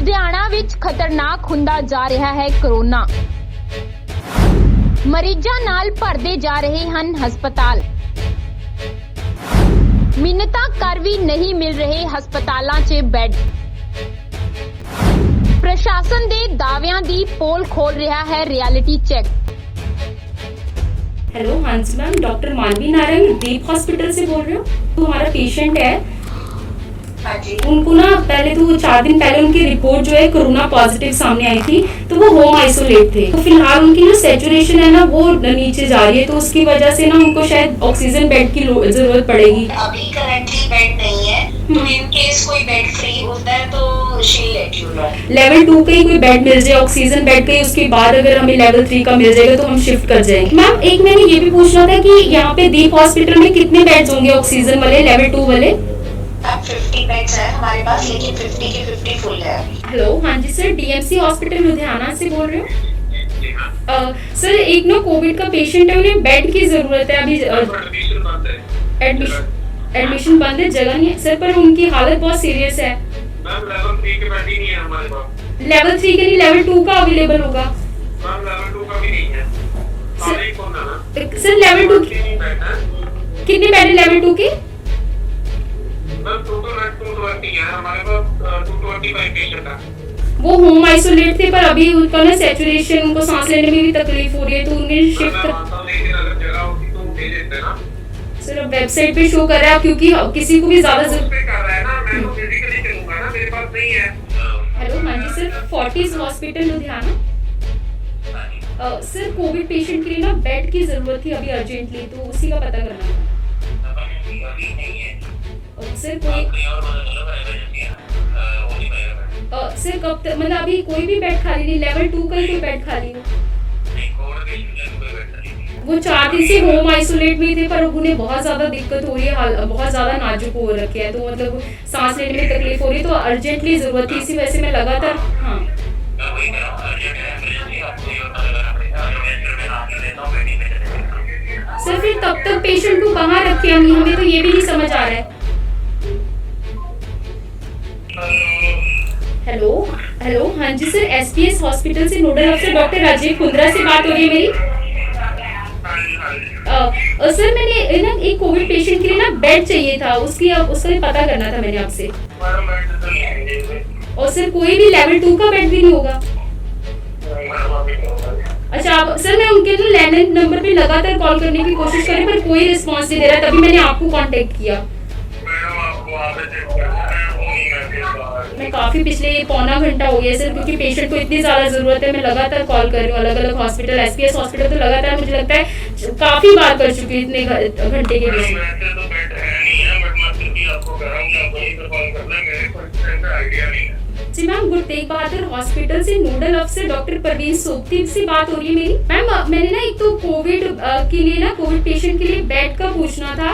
ਲੁਧਿਆਣਾ ਵਿੱਚ ਖਤਰਨਾਕ ਹੁੰਦਾ ਜਾ ਰਿਹਾ ਹੈ ਕਰੋਨਾ। ਮਰੀਜ਼ਾਂ ਨਾਲ ਭਰਦੇ ਜਾ ਰਹੇ ਹਨ ਹਸਪਤਾਲ। ਮਿੰਨਤਾਂ ਕਰ ਵੀ ਨਹੀਂ ਮਿਲ ਰਹੇ ਹਸਪਤਾਲਾਂ 'ਚ ਬੈੱਡ। प्रशासन दे दावियां दी पोल खोल रहा है रियलिटी चेक। हेलो, हाँ जी मैम, डॉक्टर मानवी नारायण दीप हॉस्पिटल से बोल रहे हो? तो हमारा पेशेंट है, हाँ जी। उनको ना पहले तो 4 दिन पहले उनकी रिपोर्ट जो है कोरोना पॉजिटिव सामने आई थी, तो वो होम आइसोलेट थे। तो फिलहाल उनकी जो सैचुरेशन है ना वो नीचे जा रही है, तो उसकी वजह से ना उनको शायद ऑक्सीजन बेड की जरूरत पड़ेगी। अभी करंटली बेड नहीं है, तो इन केस कोई बेड फ्री होता है तो she let you know. Level 2 का ही कोई बेड मिल जाए ऑक्सीजन बेड का ही, उसके बाद अगर हमें लेवल 3 का मिल जाएगा तो हम शिफ्ट कर जाएंगे। मैम एक मैंने ये भी पूछना था कि यहाँ पे दीप हॉस्पिटल में कितने बेड्स होंगे ऑक्सीजन वाले लेवल 2 वाले? अब 50 बेड्स है हमारे पास, लेकिन 50 के 50 फुल है अभी। हेलो, हाँ जी सर, डीएमसी हॉस्पिटल लुधियाना से बोल रहे हो? सर एक ना कोविड का पेशेंट है, उन्हें बेड की जरूरत है अभी। एडमिशन बंद है, जगह नहीं है सर, पर उनकी हालत बहुत सीरियस है। मैम लेवल 3 के बेड ही नहीं है हमारे पास। लेवल 3 के नहीं, लेवल 2 का अवेलेबल होगा। मैम लेवल 2 का भी नहीं है। सारे ही कौन है ना? सर लेवल 2 कितने बेड है लेवल 2 के? मैम टोटल बेड 220 है हमारे पास, 225 पेशेंट है। वो होम आइसोलेट थे, पर अभी उनका ना सैचुरेशन, उनको सांस लेने में भी तकलीफ हो रही है, तो उन्हें शिफ्ट लेकिन अगर जगह होती तो भेज देते ना। सर अब वेबसाइट पे शो कर रहा है, क्योंकि किसी को भी ज्यादा पे कर रहा है ना, मैं तो फिजिकली चलूंगा ना, मेरे पास नहीं है। हेलो, हाँ जी sir, Fortis hospital Ludhiana. Sir covid patient के लिए ना बेड की जरूरत थी अभी अर्जेंटली, तो उसी का पता करना था। अभी नहीं है सर कोई सर कब तक, मतलब अभी कोई भी बेड खाली नहीं, लेवल 2 का ही कोई बेड खाली हो? वो 4 दिन से होम आइसोलेट में थे, पर उन्हें बहुत ज्यादा दिक्कत हो रही है, बहुत ज्यादा नाजुक हो रखे हैं, तो मतलब सांस लेने में तकलीफ हो रही है, तो अर्जेंटली जरूरत थी, इसी वजह से मैं लगातार। हाँ सर, फिर तब तक पेशेंट को कहाँ रखे हम, हमें तो ये भी नहीं समझ आ रहा है। हेलो हेलो, हाँ जी सर, एसपीएस हॉस्पिटल से नोडल अफसर डॉक्टर राजीव कुंद्रा से बात हो रही है मेरी। सर मैंने ना एक कोविड पेशेंट के लिए ना बेड चाहिए था, उसका पता करना था मैंने आपसे। और सर कोई भी लेवल 2 का बेड भी नहीं होगा? अच्छा आप सर, मैं उनके ना लैंडलाइन नंबर पे लगातार कॉल करने की कोशिश करी, पर कोई रिस्पांस नहीं दे रहा, तभी मैंने आपको कांटेक्ट किया। मैं काफी पिछले 1.25 घंटा हो गया सर, क्योंकि पेशेंट को इतनी ज्यादा जरूरत है, मैं लगातार कॉल कर रही हूँ अलग अलग हॉस्पिटल, एसपीएस हॉस्पिटल तो लगातार मुझे लगता है काफी बार कर चुकी हूँ इतने घंटे के बीच में। जी मैम, गुरु तेग बहादुर हॉस्पिटल से नोडल अफसर डॉक्टर परवीन सोपती से बात हो रही है मेरी। मैम मैंने ना एक तो कोविड के लिए ना, कोविड पेशेंट के लिए बेड का पूछना था।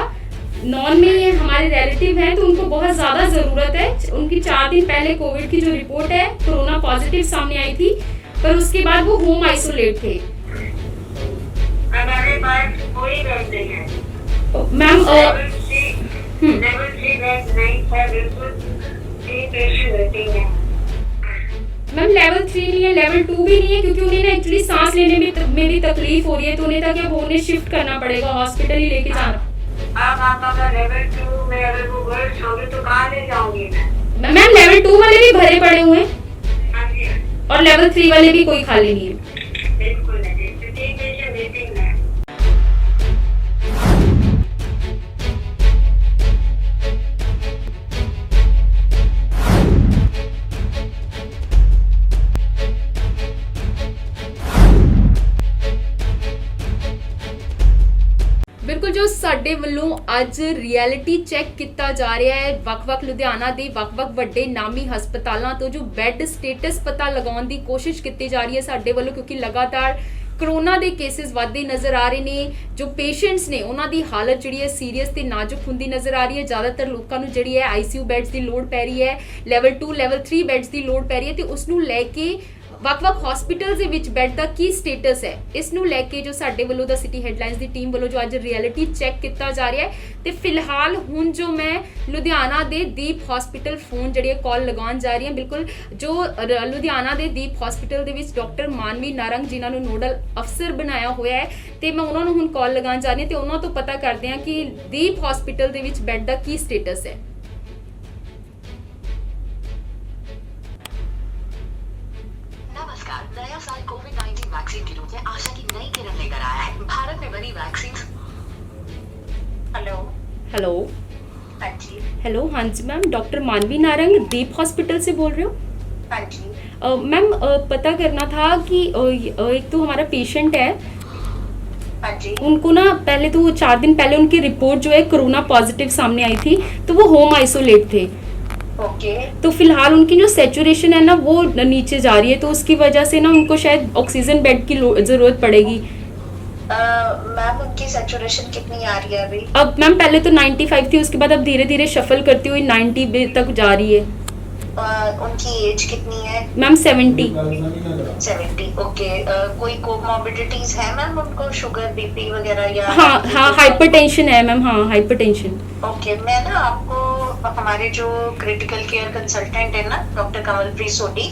नॉन में ये हमारे रिलेटिव हैं, तो उनको बहुत ज्यादा जरूरत है। उनकी 4 दिन पहले कोविड की जो रिपोर्ट है कोरोना पॉजिटिव सामने आई थी, पर उसके बाद वो होम आइसोलेट थे। हमारे पास कोई बेड नहीं है मैम। लेवल 3 बेड नहीं है, बिल्कुल 3 पेशेंट वेटिंग है। मैम लेवल 3 नहीं है, लेवल 2 भी नहीं है, क्योंकि उन्हें ना एक्चुअली सांस लेने में भी तकलीफ हो रही है, तो उन्हें था कि अब उन्हें शिफ्ट करना पड़ेगा, हॉस्पिटल ही लेके जाना। अब आप अगर लेवल 2 में अगर वो गर्ल्स होगी तो कहाँ ले जाऊंगी मैं? मैम लेवल 2 वाले भी भरे पड़े हुए हैं, हाँ जी, और लेवल 3 वाले भी कोई खाली नहीं है। बिल्कुल नहीं, 3 पेशेंट वेटिंग है। ਬਿਲਕੁਲ, ਜੋ ਸਾਡੇ ਵੱਲੋਂ ਅੱਜ ਰਿਐਲਿਟੀ ਚੈੱਕ ਕੀਤਾ ਜਾ ਰਿਹਾ ਹੈ ਵੱਖ-ਵੱਖ ਲੁਧਿਆਣਾ ਦੇ ਵੱਖ-ਵੱਖ ਵੱਡੇ ਨਾਮੀ ਹਸਪਤਾਲਾਂ ਤੋਂ, ਜੋ ਬੈੱਡ ਸਟੇਟਸ ਪਤਾ ਲਗਾਉਣ ਦੀ ਕੋਸ਼ਿਸ਼ ਕੀਤੀ ਜਾ ਰਹੀ ਹੈ ਸਾਡੇ ਵੱਲੋਂ, ਕਿਉਂਕਿ ਲਗਾਤਾਰ ਕਰੋਨਾ ਦੇ ਕੇਸਿਸ ਵੱਧਦੇ ਨਜ਼ਰ ਆ ਰਹੇ ਨੇ। ਜੋ ਪੇਸ਼ੈਂਟਸ ਨੇ ਉਹਨਾਂ ਦੀ ਹਾਲਤ ਜਿਹੜੀ ਹੈ ਸੀਰੀਅਸ ਤੇ ਨਾਜ਼ੁਕ ਹੁੰਦੀ ਨਜ਼ਰ ਆ ਰਹੀ ਹੈ। ਜ਼ਿਆਦਾਤਰ ਲੋਕਾਂ ਨੂੰ ਜਿਹੜੀ ਹੈ ਆਈਸੀਯੂ ਬੈੱਡਸ ਦੀ ਲੋੜ ਪੈ ਰਹੀ ਹੈ, ਲੈਵਲ 2 ਲੈਵਲ 3 ਬੈੱਡਸ ਦੀ ਲੋੜ ਪੈ ਰਹੀ ਹੈ, ਤੇ ਉਸ ਨੂੰ ਲੈ ਕੇ ਵੱਖ-ਵੱਖ ਹਸਪੀਟਲਸ ਦੇ ਵਿੱਚ ਬੈੱਡ ਦਾ ਕੀ ਸਟੇਟਸ ਹੈ, ਇਸ ਨੂੰ ਲੈ ਕੇ ਜੋ ਸਾਡੇ ਵੱਲੋਂ ਦਾ ਸਿਟੀ ਹੈਡਲਾਈਨਸ ਦੀ ਟੀਮ ਵੱਲੋਂ ਜੋ ਅੱਜ ਰਿਐਲਿਟੀ ਚੈੱਕ ਕੀਤਾ ਜਾ ਰਿਹਾ ਹੈ ਤੇ ਫਿਲਹਾਲ ਹੁਣ ਜੋ ਮੈਂ ਲੁਧਿਆਣਾ ਦੇ ਦੀਪ ਹਸਪੀਟਲ ਫੋਨ ਜਿਹੜੀ ਕਾਲ ਲਗਾਉਣ ਜਾ ਰਹੀ ਹਾਂ, ਬਿਲਕੁਲ ਜੋ ਲੁਧਿਆਣਾ ਦੇ ਦੀਪ ਹਸਪੀਟਲ ਦੇ ਵਿੱਚ ਡਾਕਟਰ ਮਾਨਵੀ ਨਾਰੰਗ ਜਿਨ੍ਹਾਂ ਨੂੰ ਨੋਡਲ ਅਫਸਰ ਬਣਾਇਆ ਹੋਇਆ ਹੈ ਤੇ ਮੈਂ ਉਹਨਾਂ ਨੂੰ ਹੁਣ ਕਾਲ ਲਗਾਉਣ ਜਾ ਰਹੀ ਹਾਂ ਤੇ ਉਹਨਾਂ ਤੋਂ ਪਤਾ ਕਰਦੇ ਹਾਂ ਕਿ ਦੀਪ ਹਸਪੀਟਲ ਦੇ ਵਿੱਚ ਬੈੱਡ ਦਾ ਕੀ ਸਟੇਟਸ ਹੈ। नमस्कार। नया साल कोविड-19 वैक्सीन के रूप में आशा की नई किरण लेकर आया है। भारत में बनी वैक्सीन। हेलो हेलो हाँ जी हेलो, हाँ जी मैम, डॉक्टर मानवी नारंग दीप हॉस्पिटल से बोल रहे हो? हाँ जी मैम पता करना था कि एक तो हमारा पेशेंट है, हाँ जी उनको ना पहले तो 4 दिन पहले उनकी रिपोर्ट जो है कोरोना पॉजिटिव सामने आई थी, तो वो होम आइसोलेट थे। ओके तो फिलहाल उनकी जो सेचुरेशन है ना वो नीचे जा रही है, तो उसकी वजह से ना उनको शायद ऑक्सीजन बेड की ज़रूरत पड़ेगी। मैम उनकी सैचुरेशन कितनी आ रही है अभी? अब मैम पहले तो 95 थी, उसके बाद अब धीरे धीरे शफल करती हुई 90 तक जा रही है। उनकी एज कितनी है? मैम 70। 70 ओके। कोई कोमॉर्बिडिटीज है मैम उनको, शुगर बीपी वगैरह या? हाँ हाँ, हाइपरटेंशन है मैम, हाँ हाइपरटेंशन। ओके मैं ना आपको हमारे जो क्रिटिकल केयर कंसल्टेंट है ना डॉक्टर कमलप्रीत सोडी,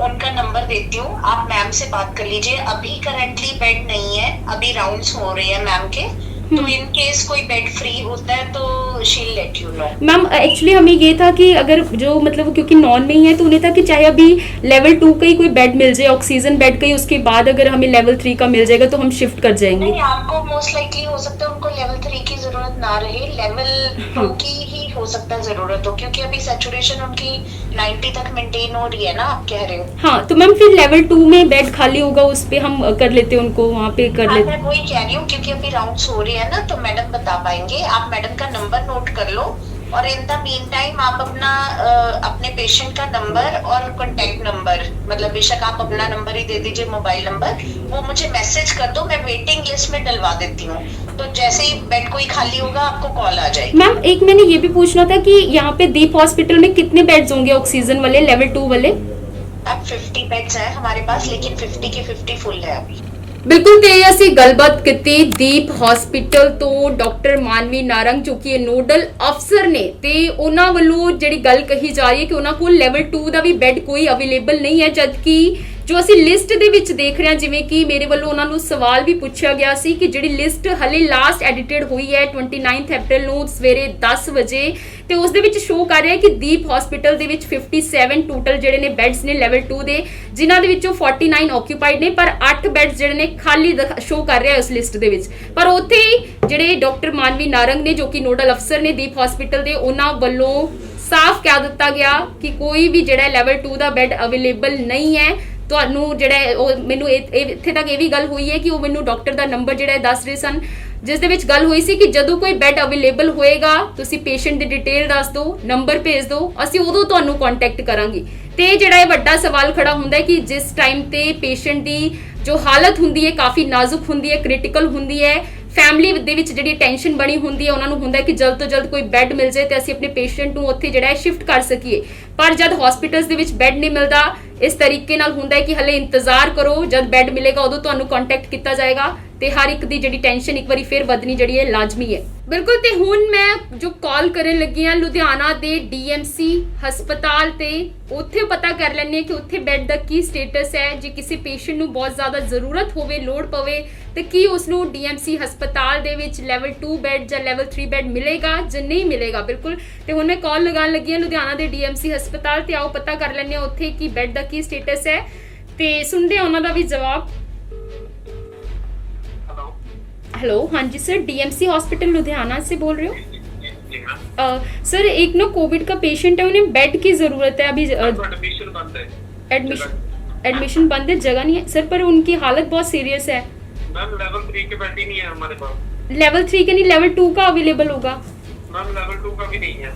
उनका नंबर देती हूँ, आप मैम से बात कर लीजिए। अभी करंटली बेड नहीं है, अभी राउंड्स हो रहे हैं मैम के, तो इन केस कोई बेड फ्री होता है तो शील let you know. Ma'am actually हमें ये था कि अगर जो मतलब क्योंकि नॉन में ही है तो उन्हें था कि चाहे अभी लेवल 2 का ही कोई बेड मिल जाए, ऑक्सीजन बेड का ही, उसके बाद अगर हमें लेवल 3 का मिल जाएगा तो हम शिफ्ट कर जाएंगे। नहीं, आपको मोस्ट लाइकली हो सकता है उनको लेवल 3 की जरूरत ना रहे, लेवल 2 की ही हो सकता है जरूरत हो, क्योंकि अभी सैचुरेशन उनकी 90 तक मेंटेन हो रही है ना, आप कह रहे हो। हाँ तो मैम फिर लेवल 2 में बेड खाली होगा, उस पे हम कर लेते उनको वहाँ पे कर हाँ, लेते। मैं वही कह रही हूँ क्योंकि अभी राउंड्स हो रही है ना, तो मैडम बता पाएंगे। आप मैडम का नंबर नोट कर लो और इन द मीन टाइम आप अपना अपने पेशेंट का नंबर और कांटेक्ट नंबर, मतलब बेशक आप अपना नंबर ही दे दीजिए, मोबाइल नंबर, वो मुझे मैसेज कर दो, मैं वेटिंग लिस्ट में डलवा देती हूँ। तो जैसे ही बेड कोई खाली होगा आपको कॉल आ जाएगी। मैम एक मैंने ये भी पूछना था कि यहाँ पे दीप हॉस्पिटल में कितने बेड्स होंगे ऑक्सीजन वाले लेवल 2 वाले? अब 50 बेड्स हैं हमारे पास, लेकिन 50 के 50 फुल है अभी। ਬਿਲਕੁਲ ਤੇ ਅਸੀਂ ਗੱਲਬਾਤ ਕੀਤੀ ਦੀਪ ਹਸਪੀਟਲ ਤੋਂ ਡਾਕਟਰ ਮਾਨਵੀ ਨਾਰੰਗ ਜੋ ਕਿ ਨੋਡਲ ਅਫਸਰ ਨੇ ਤੇ ਉਹਨਾਂ ਵੱਲੋਂ ਜਿਹੜੀ ਗੱਲ ਕਹੀ ਜਾ ਰਹੀ ਹੈ ਕਿ ਉਹਨਾਂ ਕੋਲ ਲੈਵਲ 2 ਦਾ ਵੀ ਬੈੱਡ ਕੋਈ ਅਵੇਲੇਬਲ ਨਹੀਂ ਹੈ, ਜਦਕਿ ਜੋ ਅਸੀਂ ਲਿਸਟ ਦੇ ਵਿੱਚ ਦੇਖ ਰਹੇ ਹਾਂ, ਜਿਵੇਂ ਕਿ ਮੇਰੇ ਵੱਲੋਂ ਉਹਨਾਂ ਨੂੰ ਸਵਾਲ ਵੀ ਪੁੱਛਿਆ ਗਿਆ ਸੀ ਕਿ ਜਿਹੜੀ ਲਿਸਟ ਹਲੇ ਲਾਸਟ ਐਡਿਟਡ ਹੋਈ ਹੈ 29 ਅਪ੍ਰੈਲ ਨੂੰ ਸਵੇਰੇ 10 ਵਜੇ ਤੇ ਉਸ ਦੇ ਵਿੱਚ ਸ਼ੋ ਕਰ ਰਿਹਾ ਹੈ ਕਿ ਦੀਪ ਹਸਪੀਟਲ ਦੇ ਵਿੱਚ 57 ਟੋਟਲ ਜਿਹੜੇ ਨੇ ਬੈੱਡਸ ਨੇ ਲੈਵਲ 2 ਦੇ, ਜਿਨ੍ਹਾਂ ਦੇ ਵਿੱਚੋਂ 49 ਆਕਿਊਪਾਈਡ ਨੇ, ਪਰ 8 ਬੈੱਡਸ ਜਿਹੜੇ ਨੇ ਖਾਲੀ ਸ਼ੋ ਕਰ ਰਿਹਾ ਉਸ ਲਿਸਟ ਦੇ ਵਿੱਚ। ਪਰ ਉੱਥੇ ਹੀ ਜਿਹੜੇ ਡਾਕਟਰ ਮਾਨਵੀ ਨਾਰੰਗ ਨੇ ਜੋ ਕਿ ਨੋਡਲ ਅਫਸਰ ਨੇ ਦੀਪ ਹਸਪੀਟਲ ਦੇ, ਉਹਨਾਂ ਵੱਲੋਂ ਸਾਫ਼ ਕਹਿ ਦਿੱਤਾ ਗਿਆ ਕਿ ਕੋਈ ਵੀ ਜਿਹੜਾ ਲੈਵਲ 2 ਦਾ ਬੈੱਡ ਅਵੇਲੇਬਲ ਨਹੀਂ ਹੈ। ਤੁਹਾਨੂੰ ਜਿਹੜਾ ਉਹ ਮੈਨੂੰ ਇੱਥੇ ਤੱਕ ਇਹ ਵੀ ਗੱਲ ਹੋਈ ਹੈ ਕਿ ਉਹ ਮੈਨੂੰ ਡਾਕਟਰ ਦਾ ਨੰਬਰ ਜਿਹੜਾ ਦੱਸ ਰਹੇ ਸਨ, ਜਿਸ ਦੇ ਵਿੱਚ ਗੱਲ ਹੋਈ ਸੀ ਕਿ ਜਦੋਂ ਕੋਈ ਬੈੱਡ ਅਵੇਲੇਬਲ ਹੋਏਗਾ ਤੁਸੀਂ ਪੇਸ਼ੈਂਟ ਦੀ ਡਿਟੇਲ ਦੱਸ ਦਿਓ, ਨੰਬਰ ਭੇਜ ਦਿਓ, ਅਸੀਂ ਉਦੋਂ ਤੁਹਾਨੂੰ ਕੰਟੈਕਟ ਕਰਾਂਗੇ। ਤੇ ਜਿਹੜਾ ਇਹ ਵੱਡਾ ਸਵਾਲ ਖੜਾ ਹੁੰਦਾ ਹੈ ਕਿ ਜਿਸ ਟਾਈਮ ਤੇ ਪੇਸ਼ੈਂਟ ਦੀ ਜੋ ਹਾਲਤ ਹੁੰਦੀ ਹੈ ਕਾਫੀ ਨਾਜ਼ੁਕ ਹੁੰਦੀ ਹੈ, ਕ੍ਰਿਟੀਕਲ ਹੁੰਦੀ ਹੈ, ਫੈਮਿਲੀ ਦੇ ਵਿੱਚ ਜਿਹੜੀ ਟੈਨਸ਼ਨ ਬਣੀ ਹੁੰਦੀ ਹੈ, ਉਹਨਾਂ ਨੂੰ ਹੁੰਦਾ ਹੈ ਕਿ ਜਲਦ ਤੋਂ ਜਲਦ ਕੋਈ ਬੈੱਡ ਮਿਲ ਜਾਏ ਤੇ ਅਸੀਂ ਆਪਣੇ ਪੇਸ਼ੈਂਟ ਨੂੰ ਉੱਥੇ ਜਿਹੜਾ ਹੈ ਸ਼ਿਫਟ ਕਰ ਸਕੀਏ। ਪਰ ਜਦ ਹਸਪੀਟਲਸ ਦੇ ਵਿੱਚ ਬੈੱਡ ਨਹੀਂ ਮਿਲਦਾ, ਇਸ ਤਰੀਕੇ ਨਾਲ ਹੁੰਦਾ ਹੈ ਕਿ ਹਲੇ ਇੰਤਜ਼ਾਰ ਕਰੋ, ਜਦ ਬੈੱਡ ਮਿਲੇਗਾ ਉਦੋਂ ਤੁਹਾਨੂੰ ਕੰਟੈਕਟ ਕੀਤਾ ਜਾਏਗਾ ਤੇ ਹਰ ਇੱਕ ਦੀ ਜਿਹੜੀ ਟੈਨਸ਼ਨ ਇੱਕ ਵਾਰੀ ਫੇਰ ਵਧਣੀ ਜਿਹੜੀ ਹੈ ਲਾਜ਼ਮੀ ਹੈ। ਬਿਲਕੁਲ ਤੇ ਹੁਣ ਮੈਂ ਜੋ ਕਾਲ ਕਰਨ ਲੱਗੀ ਹਾਂ ਲੁਧਿਆਣਾ ਦੇ DMC ਹਸਪਤਾਲ ਤੇ ਉੱਥੇ ਪਤਾ ਕਰ ਲੈਣੇ ਕਿ ਉੱਥੇ ਬੈੱਡ ਦਾ ਕੀ ਸਟੇਟਸ ਹੈ। ਜੇ ਕਿਸੇ ਪੇਸ਼ੈਂਟ ਨੂੰ ਬਹੁਤ ਜ਼ਿਆਦਾ ਜ਼ਰੂਰਤ ਹੋਵੇ, ਲੋੜ ਪਵੇ ਤੇ ਕੀ ਉਸ ਨੂੰ DMC ਹਸਪਤਾਲ ਦੇ ਵਿੱਚ ਲੈਵਲ 2 ਬੈੱਡ ਜਾਂ ਲੈਵਲ 3 ਬੈੱਡ ਮਿਲੇਗਾ ਜਾਂ ਨਹੀਂ ਮਿਲੇਗਾ। ਬਿਲਕੁਲ ਤੇ ਹੁਣ ਮੈਂ ਕਾਲ ਲਗਾਉਣ ਲੱਗੀ ਹਾਂ ਲੁਧਿਆਣਾ ਦੇ DMC ਹਸਪਤਾਲ ਤੇ ਆਓ ਪਤਾ ਕਰ ਲੈਣੇ ਹਾਂ ਉੱਥੇ ਕਿ ਬੈੱਡ ਦਾ ਕੀ स्टेटस है ते सुनते हैं उन्होंने भी जवाब। हेलो हाँ जी सर, DMC हॉस्पिटल लुधियाना से बोल रहे हो? सर एक ना कोविड का पेशेंट है, उन्हें बेड की जरूरत है अभी। एडमिशन बंद है। एडमिशन बंद है, जगह नहीं है सर, पर उनकी हालत बहुत सीरियस है। मैम लेवल 3 के बेड ही नहीं है हमारे पास। लेवल 3 के नहीं, लेवल 2 का अवेलेबल होगा। मैम लेवल 2 का भी नहीं है,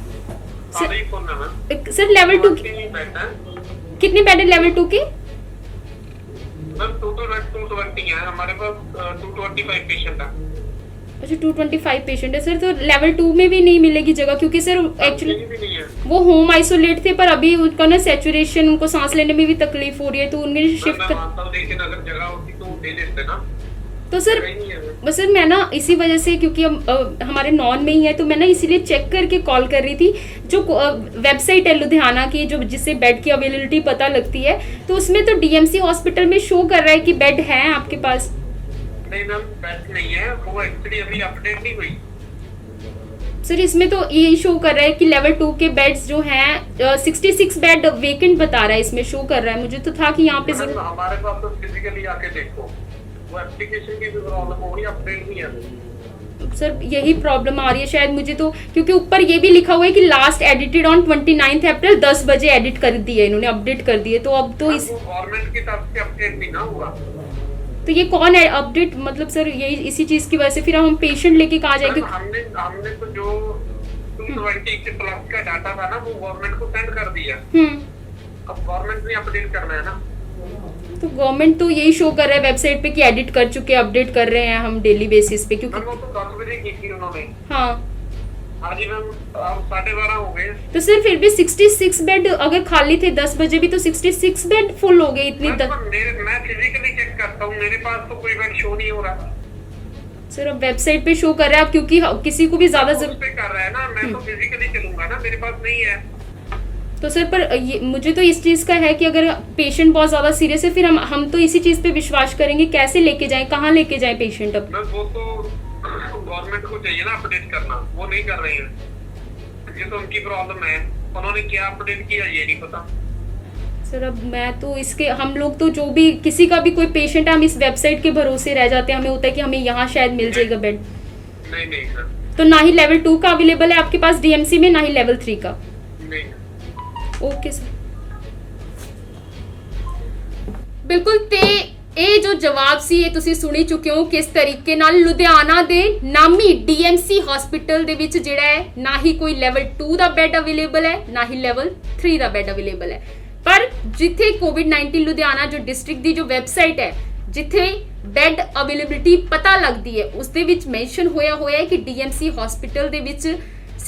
सारे ही फुल है मैम। सर लेवल 2 बेड है। कितने बेड है लेवल 2 के? मैम 220 है हमारे पास, 225 पेशेंट है। अच्छा 225 पेशेंट है सर, तो लेवल 2 में भी नहीं मिलेगी जगह, क्योंकि सर एक्चुअली भी नहीं है। वो होम आइसोलेट थे, पर अभी उनका ना सैचुरेशन, उनको सांस लेने में भी तकलीफ हो रही है, तो उनमें शिफ्ट मैं मानता हूँ, लेकिन अगर जगह होती तो दे देते ना। तो सर जगह ही नहीं है। बस सर मैं ना इसी वजह से, क्योंकि हम हमारे नॉन में ही है, तो मैं ना इसीलिए चेक करके कॉल कर रही थी। जो वेबसाइट है लुधियाना की, जो जिससे बेड की अवेलेबिलिटी पता लगती है, तो उसमें तो डीएमसी हॉस्पिटल में शो कर रहा है कि बेड है आपके पास। नहीं मैम, बेड नहीं है, वो एक्चुअली अभी अपडेट नहीं हुई। सर इसमें तो यही शो कर रहा है कि लेवल 2 के बेड्स जो हैं 66 बेड वेकेंट बता रहा है, इसमें शो कर रहा है। मुझे तो था कि यहाँ पे मैम, जरूर हमारे पास तो फिजिकली आके देखो, वो एप्लीकेशन की भी प्रॉब्लम हो रही है, अपडेट नहीं है। सर यही प्रॉब्लम आ रही है शायद मुझे तो, क्योंकि ऊपर ये भी लिखा हुआ है कि लास्ट एडिटेड ऑन 29 अप्रैल 10 बजे एडिट कर दिया इन्होंने, अपडेट कर दिए। तो अब तो इस गवर्नमेंट की तरफ से अपडेट नहीं ना हुआ। तो ये कौन है अपडेट, मतलब सर यही इसी चीज की वजह से फिर हम पेशेंट लेके कहाँ जाएंगे? हमने तो जो 220 के प्लस का डाटा था ना, वो गवर्नमेंट को सेंड कर दिया। अब गवर्नमेंट ने अपडेट करना है ना। तो गवर्नमेंट तो यही शो कर रहा है वेबसाइट पे कि एडिट कर चुके, अपडेट कर रहे हैं हम डेली बेसिस पे, क्योंकि वो तो 10 बजे की थी उन्होंने। हाँ आज ही मैम 12:30 हो गए। तो सर फिर भी 66 बेड अगर खाली थे 10 बजे भी, तो 66 बेड फुल हो गए इतनी मैं फिजिकली चेक करता हूँ, मेरे पास तो कोई बेड शो नहीं हो रहा। सर अब वेबसाइट पे शो कर रहा है, अब क्योंकि किसी को भी ज्यादा उस पे कर रहा है ना, मैं तो फिजिकली चलूंगा ना, मेरे पास नहीं है। तो सर पर ये मुझे तो इस चीज़ का है कि अगर पेशेंट बहुत ज़्यादा सीरियस है, फिर हम तो इसी चीज़ पे विश्वास करेंगे। कैसे लेके जाएं, कहाँ लेके जाएं पेशेंट अब? बस वो तो गवर्नमेंट को चाहिए ना अपडेट करना, वो नहीं कर रहे हैं। ये तो उनकी प्रॉब्लम है, उन्होंने क्या अपडेट किया ये नहीं पता। सर अब मैं तो इसके, हम लोग तो जो भी किसी का भी कोई पेशेंट है, हम इस वेबसाइट के भरोसे रह जाते हैं। हमें होता है कि हमें यहाँ शायद मिल जाएगा बेड। नहीं सर, तो ना ही लेवल 2 का अवेलेबल है आपके पास डीएमसी में, ना ही लेवल 3 का। नहीं। Okay sir. ਬਿਲਕੁਲ ਤੇ ਇਹ ਜੋ ਜਵਾਬ ਸੀ ਇਹ ਤੁਸੀਂ ਸੁਣੀ ਚੁੱਕੇ ਹੋ ਕਿਸ ਤਰੀਕੇ ਨਾਲ ਲੁਧਿਆਣਾ ਦੇ ਨਾਮੀ ਡੀਐਮਸੀ ਹਸਪੀਟਲ ਦੇ ਵਿੱਚ ਜਿਹੜਾ ਹੈ ਨਾ ਹੀ ਕੋਈ ਲੈਵਲ 2 ਦਾ ਬੈੱਡ ਅਵੇਲੇਬਲ ਹੈ ਨਾ ਹੀ ਲੈਵਲ 3 ਦਾ ਬੈੱਡ ਅਵੇਲੇਬਲ ਹੈ। ਪਰ ਜਿੱਥੇ ਕੋਵਿਡ-19 ਲੁਧਿਆਣਾ ਜੋ ਡਿਸਟ੍ਰਿਕਟ ਦੀ ਜੋ ਵੈਬਸਾਈਟ ਹੈ ਜਿੱਥੇ ਬੈੱਡ ਅਵੇਲੇਬਿਲਿਟੀ ਪਤਾ ਲੱਗਦੀ ਹੈ ਉਸ ਦੇ ਵਿੱਚ ਮੈਂਸ਼ਨ ਹੋਇਆ ਹੈ ਕਿ ਡੀਐਮਸੀ ਹਸਪੀਟਲ ਦੇ ਵਿੱਚ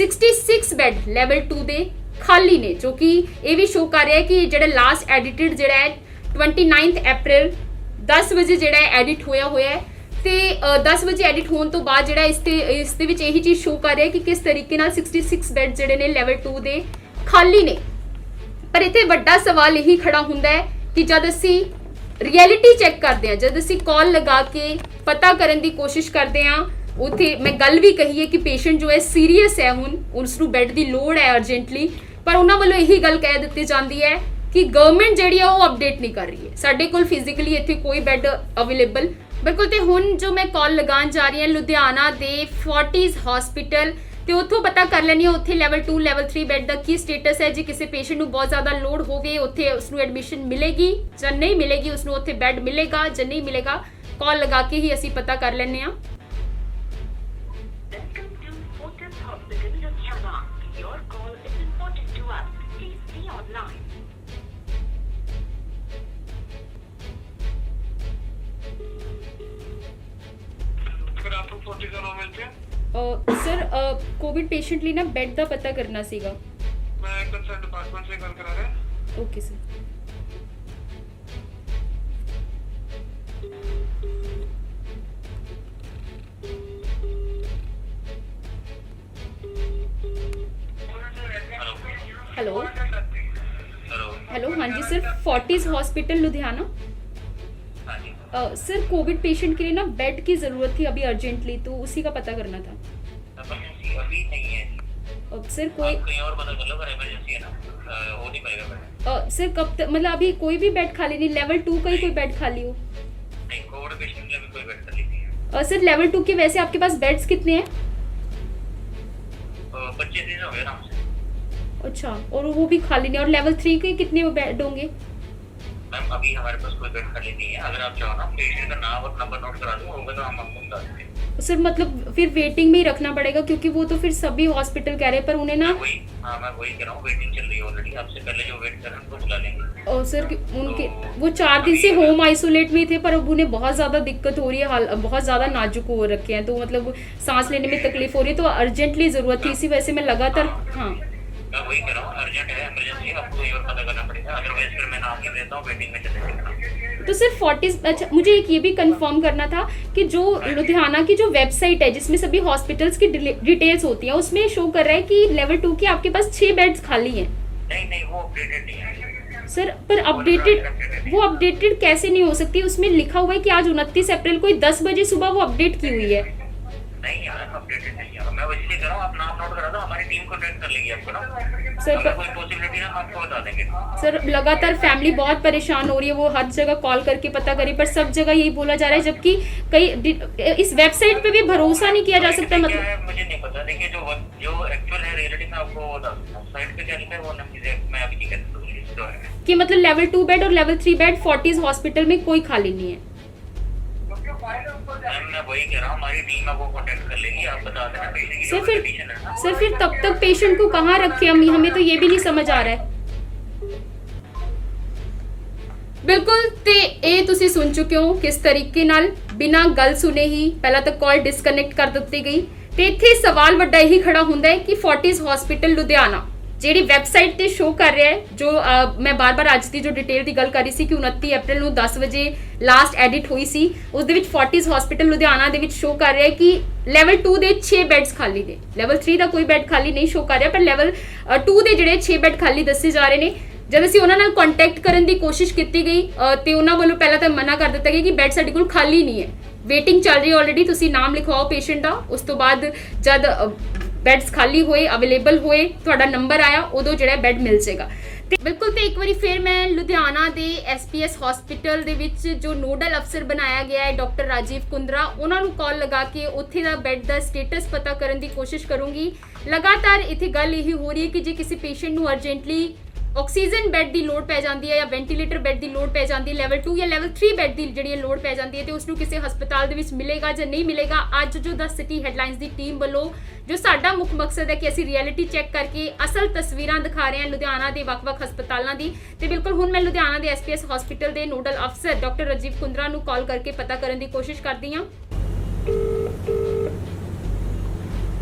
66 ਬੈੱਡ ਲੈਵਲ 2 ਦੇ ਖਾਲੀ ਨੇ, ਜੋ ਕਿ ਇਹ ਵੀ ਸ਼ੋ ਕਰ ਰਿਹਾ ਹੈ ਕਿ ਜਿਹੜਾ ਲਾਸਟ ਐਡਿਟਡ ਜਿਹੜਾ ਹੈ 29 ਅਪ੍ਰੈਲ 10 ਵਜੇ ਜਿਹੜਾ ਹੈ ਐਡਿਟ ਹੋਇਆ ਹੈ ਤੇ 10 ਵਜੇ ਐਡਿਟ ਹੋਣ ਤੋਂ ਬਾਅਦ ਜਿਹੜਾ ਇਸ ਦੇ ਵਿੱਚ ਇਹੀ ਚੀਜ਼ ਸ਼ੋ ਕਰ ਰਿਹਾ ਕਿ ਕਿਸ ਤਰੀਕੇ ਨਾਲ 66 ਬੈੱਡ ਜਿਹੜੇ ਨੇ ਲੈਵਲ 2 ਦੇ ਖਾਲੀ ਨੇ। ਪਰ ਇੱਥੇ ਵੱਡਾ ਸਵਾਲ ਇਹੀ ਖੜਾ ਹੁੰਦਾ ਹੈ ਕਿ ਜਦ ਅਸੀਂ ਰਿਐਲਿਟੀ ਚੈੱਕ ਕਰਦੇ ਹਾਂ, ਜਦ ਅਸੀਂ ਕਾਲ ਲਗਾ ਕੇ ਪਤਾ ਕਰਨ ਦੀ ਕੋਸ਼ਿਸ਼ ਕਰਦੇ ਹਾਂ, ਉੱਥੇ ਮੈਂ ਗੱਲ ਵੀ ਕਹੀ ਹੈ ਕਿ ਪੇਸ਼ੈਂਟ ਜੋ ਹੈ ਸੀਰੀਅਸ ਹੈ, ਹੁਣ ਉਸ ਨੂੰ ਬੈੱਡ ਦੀ ਲੋੜ ਹੈ ਅਰਜੈਂਟਲੀ, ਪਰ ਉਹਨਾਂ ਵੱਲੋਂ ਇਹੀ ਗੱਲ ਕਹਿ ਦਿੱਤੀ ਜਾਂਦੀ ਹੈ ਕਿ ਗਵਰਨਮੈਂਟ ਜਿਹੜੀ ਆ ਉਹ ਅਪਡੇਟ ਨਹੀਂ ਕਰ ਰਹੀ ਹੈ, ਸਾਡੇ ਕੋਲ ਫਿਜ਼ੀਕਲੀ ਇੱਥੇ ਕੋਈ ਬੈੱਡ ਅਵੇਲੇਬਲ। ਬਿਲਕੁਲ ਤੇ ਹੁਣ ਜੋ ਮੈਂ ਕਾਲ ਲਗਾਉਣ ਜਾ ਰਹੀ ਹਾਂ ਲੁਧਿਆਣਾ ਦੇ ਫੋਰਟਿਸ ਹਸਪੀਟਲ ਤੇ ਉੱਥੋਂ ਪਤਾ ਕਰ ਲੈਣੀ ਹੈ ਉੱਥੇ ਲੈਵਲ 2 ਲੈਵਲ 3 ਬੈੱਡ ਦਾ ਕੀ ਸਟੇਟਸ ਹੈ। ਜੇ ਕਿਸੇ ਪੇਸ਼ੈਂਟ ਨੂੰ ਬਹੁਤ ਜ਼ਿਆਦਾ ਲੋਡ ਹੋਵੇ ਉੱਥੇ ਉਸ ਨੂੰ ਐਡਮਿਸ਼ਨ ਮਿਲੇਗੀ ਜਾਂ ਨਹੀਂ ਮਿਲੇਗੀ, ਉਸ ਨੂੰ ਉੱਥੇ ਬੈੱਡ ਮਿਲੇਗਾ ਜਾਂ ਨਹੀਂ ਮਿਲੇਗਾ, ਕਾਲ ਲਗਾ ਕੇ ਹੀ ਅਸੀਂ ਪਤਾ ਕਰ ਲੈਂਦੇ ਹਾਂ। ਸਰ ਕੋਵਿਡ ਪੇਸ਼ੈਂਟ ਲਈ ਨਾ ਬੈੱਡ ਦਾ ਪਤਾ ਕਰਨਾ ਸੀਗਾ। ਮੈਂ ਕੰਸਰਨ ਡਿਪਾਰਟਮੈਂਟ ਸੇ ਗੱਲ ਕਰਾ ਰਿਹਾ। Okay sir. हेलो हाँ जी sir, Fortis hospital Ludhiana. Sir covid patient के लिए ना बेड की ज़रूरत थी अभी अर्जेंटली, तो उसी का पता करना था। अभी नहीं है सर कोई कहीं और पता कर लो, अगर इमरजेंसी है ना हो नहीं पाएगा। सर कब तक, मतलब अभी कोई भी बेड खाली नहीं, लेवल 2 का ही कोई बेड खाली हो? नहीं, कोविड पेशेंट के लिए कोई बेड खाली नहीं है। सर लेवल 2 के वैसे आपके पास बेड्स कितने हैं? 25 दिन हो गए आराम से। अच्छा, और वो भी खाली नहीं, और लेवल 3 के कितने बेड होंगे? मैम अभी हमारे पास कोई बेड खाली नहीं है, अगर आप चाहो ना पेशेंट का नाम और नंबर नोट करा दूं, होगा तो हम आपको बता देंगे। सर मतलब फिर वेटिंग में ही रखना पड़ेगा, क्योंकि वो तो फिर सभी हॉस्पिटल कह रहे हैं, पर उन्हें ना मैं वही कह रहा हूँ, वेटिंग चल रही है ऑलरेडी। आपसे पहले जो वेट कर रहे हैं उनको बुला लेंगे। और सर उनके वो 4 दिन से होम आइसोलेट में थे, पर अब उन्हें बहुत ज़्यादा दिक्कत हो रही है, हाल बहुत ज़्यादा नाजुक हो रखे हैं, तो मतलब सांस लेने में तकलीफ हो रही है, तो अर्जेंटली ज़रूरत थी, इसी वजह से मैं लगातार हाँ मैं वही कर रहा हूँ, अर्जेंट है, इमरजेंसी है, आपको ये और पता करना पड़ेगा, अदरवाइज फिर मैं नाम नहीं देता हूँ, वेटिंग में चले जाएगा। तो सिर्फ 40 अच्छा मुझे एक ये भी कंफर्म करना था कि जो लुधियाना की जो वेबसाइट है जिसमें सभी हॉस्पिटल्स की डिटेल्स होती हैं, उसमें शो कर रहा है कि लेवल 2 के आपके पास 6 बेड्स खाली हैं। नहीं वो अपडेटेड नहीं है सर पर वो अपडेटेड कैसे नहीं हो सकती? उसमें लिखा हुआ है कि आज 29 अप्रैल को 10 बजे सुबह वो अपडेट की हुई है। नहीं यार, अपडेटेड नहीं है, मैं वैसे कर रहा हूँ, आप नाम नोट करा दो, हमारी टीम कॉन्टेक्ट कर लेगी आपको ना, सर अगर कोई पॉसिबिलिटी ना आपको बता देंगे। सर लगातार फैमिली बहुत परेशान हो रही है, वो हर जगह कॉल करके पता करी, पर सब जगह यही बोला जा रहा है, जबकि कई इस वेबसाइट पे भी भरोसा नहीं किया जा सकता। क्या है मुझे नहीं पता, देखिए जो एक्चुअल है रियलिटी में आपको बता सकता हूँ, साइट पे क्या लिखा है वो ना चीजें मैं अभी नहीं कह सकता कि मतलब लेवल 2 बेड और लेवल 3 बेड फोर्टिस हॉस्पिटल में कोई खाली नहीं है। मैं वही कह रहा हूँ, हमारी टीम आपको कांटेक्ट कर लेगी, आप बता देना पेशेंट की जो कंडीशन है ना। सर फिर तब तक पेशेंट को कहाँ रखे हम, हमें तो ये भी नहीं समझ आ रहा है। बिल्कुल ते ਇਹ ਤੁਸੀਂ ਸੁਣ ਚੁੱਕੇ ਹੋ ਕਿਸ ਤਰੀਕੇ ਨਾਲ ਬਿਨਾਂ ਗੱਲ ਸੁਨੇ ਹੀ ਪਹਿਲਾਂ ਤਾਂ ਕਾਲ ਡਿਸਕਨੈਕਟ ਕਰ ਦਿੱਤੀ ਗਈ, ਤੇ ਇੱਥੇ ਸਵਾਲ ਵੱਡਾ ਇਹੀ ਖੜਾ ਹੁੰਦਾ ਹੈ ਕਿ ਫੋਰਟਿਸ ਹਸਪੀਟਲ ਲੁਧਿਆਣਾ ਜਿਹੜੀ ਵੈਬਸਾਈਟ ਤੇ ਸ਼ੋ ਕਰ ਰਿਹਾ ਹੈ, ਜੋ ਮੈਂ ਬਾਰ-ਬਾਰ ਅੱਜ ਦੀ ਜੋ ਡਿਟੇਲ ਦੀ ਗੱਲ ਕਰ ਰਹੀ ਸੀ ਕਿ 29 ਅਪ੍ਰੈਲ ਨੂੰ 10 ਵਜੇ ਲਾਸਟ ਐਡਿਟ ਹੋਈ ਸੀ, ਉਸ ਦੇ ਵਿੱਚ ਫੋਰਟਿਸ ਹਸਪੀਟਲ ਲੁਧਿਆਣਾ ਦੇ ਵਿੱਚ ਸ਼ੋ ਕਰ ਰਿਹਾ ਹੈ ਕਿ ਲੈਵਲ 2 ਦੇ 6 ਬੈੱਡਸ ਖਾਲੀ ਨੇ, ਲੈਵਲ 3 ਦਾ ਕੋਈ ਬੈੱਡ ਖਾਲੀ ਨਹੀਂ ਸ਼ੋ ਕਰ ਰਿਹਾ, ਪਰ ਲੈਵਲ 2 ਦੇ ਜਿਹੜੇ 6 ਬੈੱਡ ਖਾਲੀ ਦੱਸੇ ਜਾ ਰਹੇ ਨੇ। ਜਦ ਅਸੀਂ ਉਹਨਾਂ ਨਾਲ ਕੰਟੈਕਟ ਕਰਨ ਦੀ ਕੋਸ਼ਿਸ਼ ਕੀਤੀ ਗਈ ਤੇ ਉਹਨਾਂ ਵੱਲੋਂ ਪਹਿਲਾਂ ਤਾਂ ਮਨਾ ਕਰ ਦਿੱਤਾ ਗਿਆ ਕਿ ਬੈੱਡ ਸਾਡੇ ਕੋਲ ਖਾਲੀ ਨਹੀਂ ਹੈ, ਵੇਟਿੰਗ ਚੱਲ ਰਹੀ ਹੈ ਆਲਰੇਡੀ, ਤੁਸੀਂ ਨਾਮ ਲਿਖਵਾਓ ਪੇਸ਼ੈਂਟ ਦਾ। ਉਸ ਤੋਂ ਬਾਅਦ ਜਦ ਬੈੱਡਸ ਖਾਲੀ ਹੋਏ, ਅਵੇਲੇਬਲ ਹੋਏ, ਤੁਹਾਡਾ ਨੰਬਰ ਆਇਆ, ਉਦੋਂ ਜਿਹੜਾ ਬੈੱਡ ਮਿਲ ਜਾਏਗਾ। ਤੇ ਬਿਲਕੁਲ ਤੇ ਇੱਕ ਵਾਰੀ ਫਿਰ ਮੈਂ ਲੁਧਿਆਣਾ ਦੇ ਐਸਪੀਐਸ ਹਸਪੀਟਲ ਦੇ ਵਿੱਚ ਜੋ ਨੋਡਲ ਅਫਸਰ ਬਣਾਇਆ ਗਿਆ ਹੈ ਡਾਕਟਰ ਰਾਜੀਵ ਕੁੰਦਰਾ, ਉਹਨਾਂ ਨੂੰ ਕਾਲ ਲਗਾ ਕੇ ਉੱਥੇ ਦਾ ਬੈੱਡ ਦਾ ਸਟੇਟਸ ਪਤਾ ਕਰਨ ਦੀ ਕੋਸ਼ਿਸ਼ ਕਰੂੰਗੀ। ਲਗਾਤਾਰ ਇੱਥੇ ਗੱਲ ਇਹੀ ਹੋ ਰਹੀ ਹੈ ਕਿ ਜੇ ਕਿਸੇ ਪੇਸ਼ੈਂਟ ਨੂੰ ਅਰਜੈਂਟਲੀ ਆਕਸੀਜਨ ਬੈੱਡ ਦੀ ਲੋੜ ਪੈ ਜਾਂਦੀ ਹੈ ਜਾਂ ਵੈਂਟੀਲੇਟਰ ਬੈੱਡ ਦੀ ਲੋੜ ਪੈ ਜਾਂਦੀ ਹੈ, ਲੈਵਲ 2 ਜਾਂ ਲੈਵਲ 3 ਬੈੱਡ ਦੀ ਜਿਹੜੀ ਲੋੜ ਪੈ ਜਾਂਦੀ ਹੈ, ਤੇ ਉਸ ਨੂੰ ਕਿਸੇ ਹਸਪਤਾਲ ਦੇ ਵਿੱਚ ਮਿਲੇਗਾ ਜਾਂ ਨਹੀਂ ਮਿਲੇਗਾ। ਅੱਜ ਜੋ the city headlines the team ਵੱਲੋਂ ਜੋ ਸਾਡਾ ਮੁੱਖ ਮਕਸਦ ਹੈ ਕਿ ਅਸੀਂ ਰਿਐਲਿਟੀ ਚੈੱਕ ਕਰਕੇ ਅਸਲ ਤਸਵੀਰਾਂ ਦਿਖਾ ਰਹੇ ਹਾਂ ਲੁਧਿਆਣਾ ਦੇ ਵੱਖ-ਵੱਖ ਹਸਪਤਾਲਾਂ ਦੀ, ਤੇ ਬਿਲਕੁਲ ਹੁਣ ਮੈਂ ਲੁਧਿਆਣਾ ਦੇ ਐਸਪੀਐਸ ਹਸਪੀਟਲ ਦੇ ਨੋਡਲ ਅਫਸਰ ਡਾਕਟਰ ਰਾਜੀਵ ਕੁੰਦਰਾ ਨੂੰ ਕਾਲ ਕਰਕੇ ਪਤਾ ਕਰਨ ਦੀ ਕੋਸ਼ਿਸ਼ ਕਰਦੀ ਹਾਂ।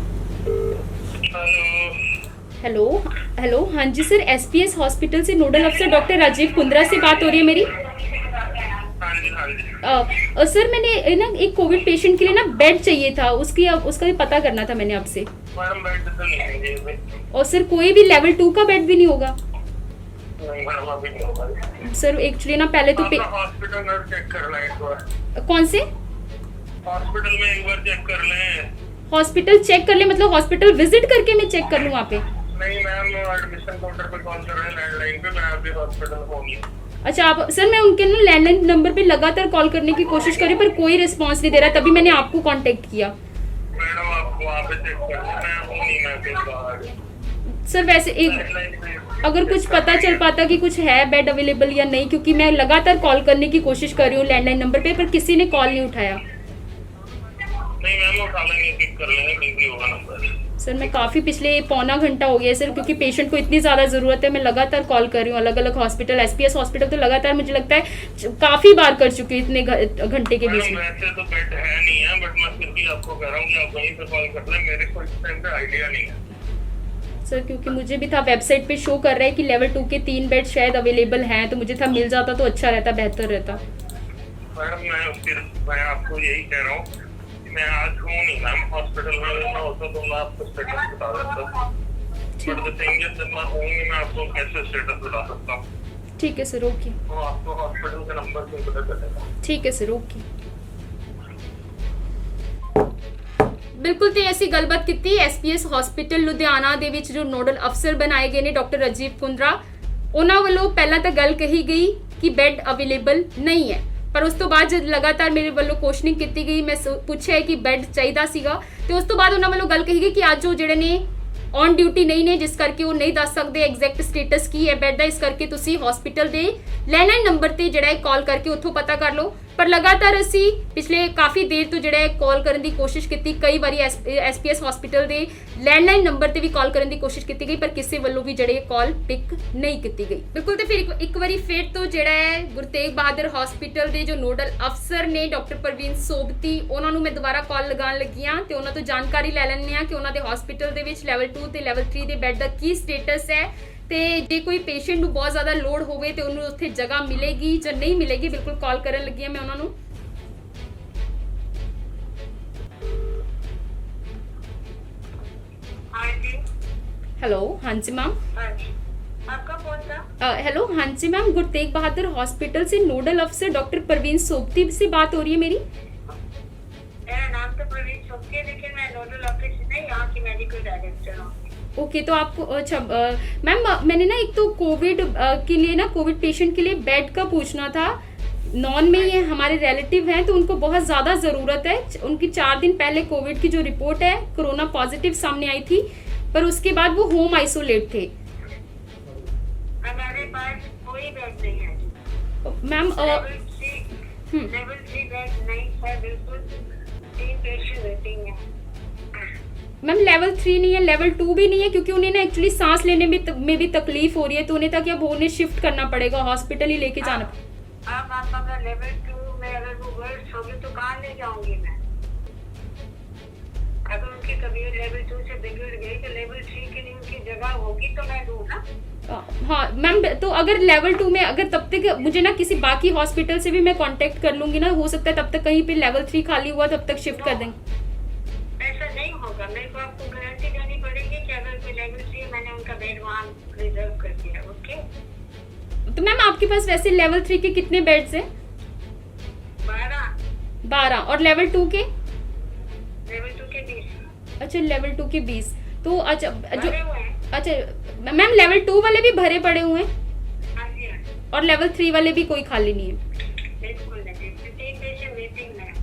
हेलो हाँ जी सर, एसपीएस हॉस्पिटल से नोडल अफसर डॉक्टर राजीव कुंद्रा से बात हो रही है मेरी। सर मैंने ना एक कोविड पेशेंट के लिए ना बेड चाहिए था, उसका भी पता करना था मैंने आपसे। और सर कोई भी लेवल 2 का बेड भी नहीं होगा? सर एक्चुअली ना पहले तो हॉस्पिटल में चेक कर लें एक बार। कौन से हॉस्पिटल में एक बार चेक कर लें। हॉस्पिटल चेक कर ले मतलब हॉस्पिटल विजिट करके मैं चेक कर लूँ वहाँ पे? नहीं मैम, एडमिशन काउंटर पे कॉल कर रहे हैं लैंडलाइन पे, मैं अभी हॉस्पिटल होंगी। अच्छा आप सर, मैं उनके ना लैंडलाइन नंबर पे लगातार कॉल करने की कोशिश करी पर कोई रिस्पांस नहीं दे रहा, तभी मैंने आपको कांटेक्ट किया। मैडम आप वहाँ पे चेक कर लें, मैं हूँ नहीं, मैं फिर बाहर। सर वैसे एक अगर कुछ पता चल पाता कि कुछ है बेड अवेलेबल या नहीं, क्योंकि मैं लगातार कॉल करने की कोशिश कर रही हूँ लैंडलाइन नंबर पे, पर किसी ने कॉल नहीं उठाया। नहीं मैम, उठा लेंगे, पिक कर लेंगे, बिजी होगा नंबर। सर मैं काफ़ी पिछले पौना घंटा हो गया सर, क्योंकि पेशेंट को इतनी ज़्यादा ज़रूरत है, मैं लगातार कॉल कर रही हूँ अलग अलग हॉस्पिटल, एसपीएस हॉस्पिटल तो लगातार मुझे लगता है काफ़ी बार कर चुकी हूँ इतने घंटे के बीच में। वैसे तो बेड है नहीं है, बट मैं फिर भी आपको कह रहा हूँ कि आप वहीं पे कॉल कर लें, मेरे को इस टाइम पे आइडिया नहीं है। सर क्योंकि मुझे भी था वेबसाइट पे शो कर रहा है कि लेवल 2 के 3 बेड शायद अवेलेबल हैं, तो मुझे था मिल जाता तो अच्छा रहता, बेहतर रहता। मैडम मैं आपको यही कह रहा हूँ, मैं आज हूँ नहीं मैम हॉस्पिटल में, मैं होता तो मैं आपको स्टेटस बता देता, बट द थिंग इज जब मैं हूँ नहीं, मैं आपको कैसे स्टेटस बता सकता हूँ। ठीक है सर, ओके। तो आपको हॉस्पिटल का नंबर से पता चलेगा। ठीक है सर, ओके। ਬਿਲਕੁਲ ਤੇ ਅਸੀਂ ਗੱਲਬਾਤ ਕੀਤੀ ਐਸਪੀਐਸ ਹਸਪੀਟਲ ਲੁਧਿਆਣਾ ਦੇ ਵਿੱਚ ਜੋ ਨੋਡਲ ਅਫਸਰ ਬਣਾਏ ਗਏ ਨੇ ਡਾਕਟਰ ਰਾਜੀਵ ਕੁੰਦਰਾ, ਉਹਨਾਂ ਵੱਲੋਂ ਪਹਿਲਾਂ ਤਾਂ ਗੱਲ ਕਹੀ ਗਈ ਕਿ ਬੈੱਡ ਅਵੇਲੇਬਲ ਨਹੀਂ ਹੈ, ਪਰ ਉਸ ਤੋਂ ਬਾਅਦ ਜਦ ਲਗਾਤਾਰ ਮੇਰੇ ਵੱਲੋਂ ਕੁਐਸਚਨਿੰਗ ਕੀਤੀ ਗਈ, ਮੈਂ ਪੁੱਛਿਆ ਕਿ ਬੈੱਡ ਚਾਹੀਦਾ ਸੀਗਾ, ਤੇ ਉਸ ਤੋਂ ਬਾਅਦ ਉਹਨਾਂ ਵੱਲੋਂ ਗੱਲ ਕਹੀ ਗਈ ਕਿ ਅੱਜ ਉਹ ਜਿਹੜੇ ਨੇ ਔਨ ਡਿਊਟੀ ਨਹੀਂ ਨੇ, ਜਿਸ ਕਰਕੇ ਉਹ ਨਹੀਂ ਦੱਸ ਸਕਦੇ ਐਗਜ਼ੈਕਟ ਸਟੇਟਸ ਕੀ ਹੈ ਬੈੱਡ ਦਾ। ਇਸ ਕਰਕੇ ਤੁਸੀਂ ਹਸਪੀਟਲ ਦੇ ਲੈਂਡਲਾਈਨ ਨੰਬਰ ਤੇ ਜਿਹੜਾ ਹੈ ਕਾਲ ਕਰਕੇ ਉੱਥੋਂ ਪਤਾ ਕਰ ਲਓ। ਪਰ ਲਗਾਤਾਰ ਅਸੀਂ ਪਿਛਲੇ ਕਾਫੀ ਦੇਰ ਤੋਂ ਜਿਹੜਾ ਹੈ ਕਾਲ ਕਰਨ ਦੀ ਕੋਸ਼ਿਸ਼ ਕੀਤੀ, ਕਈ ਵਾਰੀ ਐਸਪੀਐਸ ਹਸਪੀਟਲ ਦੇ ਲੈਂਡਲਾਈਨ ਨੰਬਰ ਤੇ ਵੀ ਕਾਲ ਕਰਨ ਦੀ ਕੋਸ਼ਿਸ਼ ਕੀਤੀ ਗਈ, ਪਰ ਕਿਸੇ ਵੱਲੋਂ ਵੀ ਜਿਹੜੇ ਕਾਲ ਪਿਕ ਨਹੀਂ ਕੀਤੀ ਗਈ। ਬਿਲਕੁਲ, ਤੇ ਫਿਰ ਇੱਕ ਵਾਰੀ ਫਿਰ ਤੋਂ ਜਿਹੜਾ ਹੈ ਗੁਰੂ ਤੇਗ ਬਹਾਦਰ ਹਸਪੀਟਲ ਦੇ ਜੋ ਨੋਡਲ ਅਫਸਰ ਨੇ ਡਾਕਟਰ ਪ੍ਰਵੀਨ ਸੋਬਤੀ, ਉਹਨਾਂ ਨੂੰ ਮੈਂ ਦੁਬਾਰਾ ਕਾਲ ਲਗਾਉਣ ਲੱਗੀ ਹਾਂ ਤੇ ਉਹਨਾਂ ਤੋਂ ਜਾਣਕਾਰੀ ਲੈ ਲੈਂਦੇ ਹਾਂ ਕਿ ਉਹਨਾਂ ਦੇ ਹਸਪੀਟਲ ਦੇ ਵਿੱਚ ਲੈਵਲ 2 ਤੇ ਲੈਵਲ 3 ਦੇ ਬੈੱਡ ਦਾ ਕੀ ਸਟੇਟਸ ਹੈ, ਤੇ ਜੇ ਕੋਈ ਪੇਸ਼ੈਂਟ ਨੂੰ ਬਹੁਤ ਜ਼ਿਆਦਾ ਲੋਡ ਹੋਵੇ ਤੇ ਉਹਨੂੰ ਉੱਥੇ ਜਗ੍ਹਾ ਮਿਲੇਗੀ ਜਾਂ ਨਹੀਂ ਮਿਲੇਗੀ। ਬਿਲਕੁਲ ਕਾਲ ਕਰਨ ਲੱਗੀ ਹਾਂ ਮੈਂ ਉਹਨਾਂ ਨੂੰ। हाँ जी। हेलो, हाँ जी मैम। हाँ जी, आपका कौन था? हेलो, हाँ जी मैम, गुरु तेग बहादुर हॉस्पिटल से नोडल अफसर डॉक्टर प्रवीण सोबती से बात हो रही है मेरी। मेरा नाम तो प्रवीण सोबती है, लेकिन मैं नोडल ऑफिसर नहीं, यहाँ की मेडिकल डायरेक्टर हूँ। ओके, तो आपको अच्छा मैम, मैंने ना एक तो कोविड के लिए ना कोविड पेशेंट के लिए बेड का पूछना था। नॉन में ये हमारे रिलेटिव हैं तो उनको बहुत ज़्यादा ज़रूरत है। उनकी 4 दिन पहले कोविड की जो रिपोर्ट है कोरोना पॉजिटिव सामने आई थी, पर उसके बाद वो होम आइसोलेट थे। हमारे पास कोई बेड नहीं है मैम लेवल 3 बेड नहीं है, बिल्कुल 3 पेशेंट वेटिंग है। मैम लेवल 3 नहीं है, लेवल 2 भी नहीं है, क्योंकि उन्हें ना एक्चुअली सांस लेने में भी तकलीफ हो रही है, तो उन्हें था कि अब उन्हें शिफ्ट करना पड़ेगा, हॉस्पिटल ही लेके जाना। अब आप अगर लेवल 2 में अगर वो वर्स्ट होगी तो कहाँ ले जाऊंगी मैं? अगर उनकी तबीयत लेवल 2 से बिगड़ गई तो लेवल 3 के लिए उनकी जगह होगी तो मैं दूँ ना। हाँ मैम, तो अगर लेवल 2 में अगर तब तक मुझे ना किसी बाकी हॉस्पिटल से भी मैं कांटेक्ट कर लूंगी ना, हो सकता है तब तक कहीं पे लेवल 3 खाली हुआ तब तक शिफ्ट कर देंगे। ऐसा नहीं होगा, मेरे को आपको गारंटी देनी पड़ेगी कि अगर कोई लेवल 3 मैंने उनका बेड वहाँ रिजर्व कर दिया। ओके, तो मैम आपके पास वैसे लेवल 3 के कितने बेड्स हैं? 12। और लेवल 2 के? लेवल 2 के 20। अच्छा, लेवल 2 के 20। तो अच्छा जो भरे हुए हैं। अच्छा मैम, लेवल 2 वाले भी भरे पड़े हुए हैं हाँ जी, हाँ जी। और लेवल 3 वाले भी कोई खाली नहीं है? बिल्कुल नहीं, 3 पेशेंट वेटिंग में है।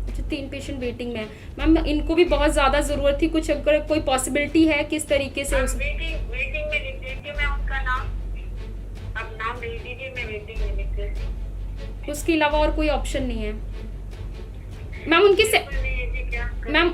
अच्छा, 3 पेशेंट वेटिंग में है। मैम इनको भी बहुत ज़्यादा ज़रूरत थी, कुछ अगर कोई पॉसिबिलिटी है किस तरीके से वेटिंग में लिख देती हूँ मैं उनका नाम, अब नाम भेज दीजिए, मैं वेटिंग में लिख देती हूँ। उसके अलावा और कोई ऑप्शन नहीं है मैम? उनकी मैम